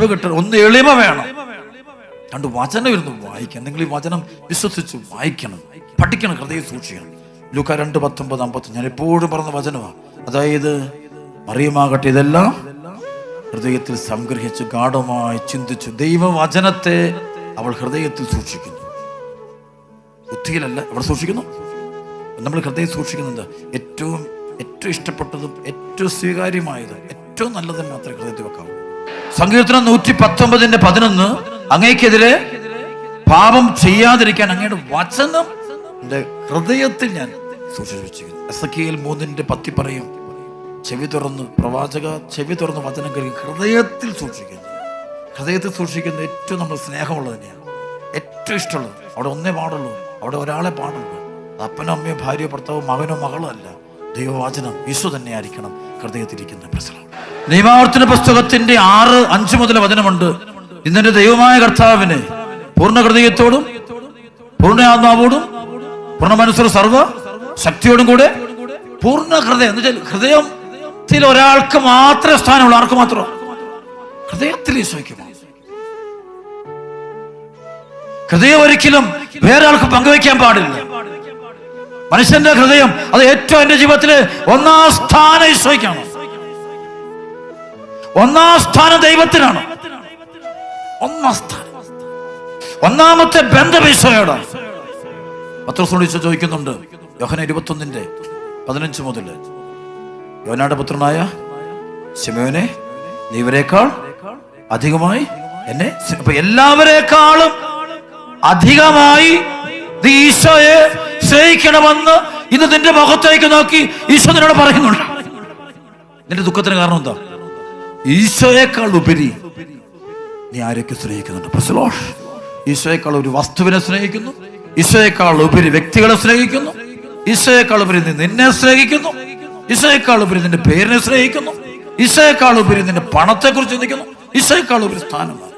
അറിവ് കിട്ടണം, ഒന്ന് എളിമ വേണം, രണ്ട് വചനം ഇരുന്ന് വായിക്കണം. നിങ്ങൾ ഈ വചനം വിശ്വസിച്ച് വായിക്കണം, പഠിക്കണം, ഹൃദയം സൂക്ഷിക്കണം. ലൂക്കാ 2:19-50 ഞാൻ എപ്പോഴും പറഞ്ഞ വചനമാണ്. അതായത് മറിയമാകട്ടെ ഇതെല്ലാം ഹൃദയത്തിൽ സംഗ്രഹിച്ച് ഗാഢമായി ചിന്തിച്ചു. ദൈവവചനത്തെ അവൾ ഹൃദയത്തിൽ സൂക്ഷിക്കുന്നു, ബുദ്ധിയിലല്ല. അവിടെ സൂക്ഷിക്കുന്നു. നമ്മൾ ഹൃദയം സൂക്ഷിക്കുന്നത് ഏറ്റവും ഇഷ്ടപ്പെട്ടതും ഏറ്റവും സ്വീകാര്യമായതും ഏറ്റവും നല്ലതും മാത്രമേ ഹൃദയത്തിൽ വെക്കാവൂ. സങ്കീർത്തനം 119:11 അങ്ങേക്കെതിരെ പാപം ചെയ്യാതിരിക്കാൻ അങ്ങയുടെ വചനം എൻ്റെ ഹൃദയത്തിൽ ഞാൻ സൂക്ഷിച്ചു വെച്ചിരിക്കുന്നു. എസെക്കിയേൽ 3:10 പറയും, ചെവി തുറന്ന് പ്രവാചക ചെവി തുറന്ന് വചനം കഴിയും, ഹൃദയത്തിൽ സൂക്ഷിക്കുന്നു. ഹൃദയത്തിൽ സൂക്ഷിക്കുന്ന ഏറ്റവും നമ്മൾ സ്നേഹമുള്ളത് തന്നെയാണ്, ഏറ്റവും ഇഷ്ടമുള്ളത്. അവിടെ ഒന്നേ പാടുള്ളൂ, അവിടെ ഒരാളെ പാടുള്ളൂ. അപ്പനോ അമ്മയോ ഭാര്യയോ ഭർത്താവോ മകനോ മകളോ അല്ല, ദൈവവചനം ഈശോ തന്നെ ആയിരിക്കണം ഹൃദയത്തിരിക്കുന്ന പ്രശ്നം. നിയമാവർത്തന പുസ്തകത്തിന്റെ 6:5 മുതൽ വചനമുണ്ട്. ഇന്നെന്റെ ദൈവമായ കർത്താവിനെ പൂർണ്ണ ഹൃദയത്തോടും പൂർണ്ണ ആത്മാവോടും പൂർണ്ണ മനസ്സോടും സർവ്വ ശക്തിയോടും കൂടെ പൂർണ്ണ ഹൃദയം എന്ന് വെച്ചാൽ ഹൃദയത്തിൽ ഒരാൾക്ക് മാത്രമേ സ്ഥാനമുള്ളൂ. ആർക്ക് മാത്രം? ഹൃദയത്തിൽ ഈശോയ്ക്ക്. ഹൃദയം ഒരിക്കലും വേറെ ആൾക്ക് പങ്കുവയ്ക്കാൻ പാടില്ല. മനുഷ്യന്റെ ഹൃദയം അത് ഏറ്റവും എന്റെ ജീവിതത്തിലെ ഒന്നാം സ്ഥാനം ഈശോയ്ക്കാണ്, ഒന്നാം സ്ഥാനം ദൈവത്തിനാണ്, ഒന്നാം സ്ഥാനം, ഒന്നാമത്തെ ബന്ധം ഈശോയോടാണ്. പത്രോസിനോട് ഈശോ ചോദിക്കുന്നുണ്ട്, യോഹന്നാൻ 21:15 മുതൽ, യോനായുടെ പുത്രനായ ശിമോനെ നീ ഇവരെക്കാൾ അധികമായി എന്നെ, എല്ലാവരെക്കാളും അധികമായി നീ ഈശോയെ സ്നേഹിക്കണമെന്ന് ഇന്ന് നിന്റെ മുഖത്തേക്ക് നോക്കി ഈശോ നിന്നോട് പറയുന്നുണ്ട്. നിന്റെ ദുഃഖത്തിന് കാരണം എന്താ? ഈശോയേക്കാൾ ഉപരി നീ ആരൊക്കെ സ്നേഹിക്കുന്നുണ്ട്? ഈശോയേക്കാൾ ഒരു വസ്തുവിനെ സ്നേഹിക്കുന്നു, ഈശോയേക്കാൾ ഉപരി വ്യക്തികളെ സ്നേഹിക്കുന്നു, ഈശോയേക്കാൾ ഉപരി നീ നിന്നെ സ്നേഹിക്കുന്നു, ഈശോയേക്കാൾ ഉപരി നിന്റെ പേരിനെ സ്നേഹിക്കുന്നു, ഈശോയേക്കാൾ ഉപരി നിന്റെ പണത്തെ കുറിച്ച് ചിന്തിക്കുന്നു, ഈശോയേക്കാൾ ഉപരി സ്ഥാനമാണ്.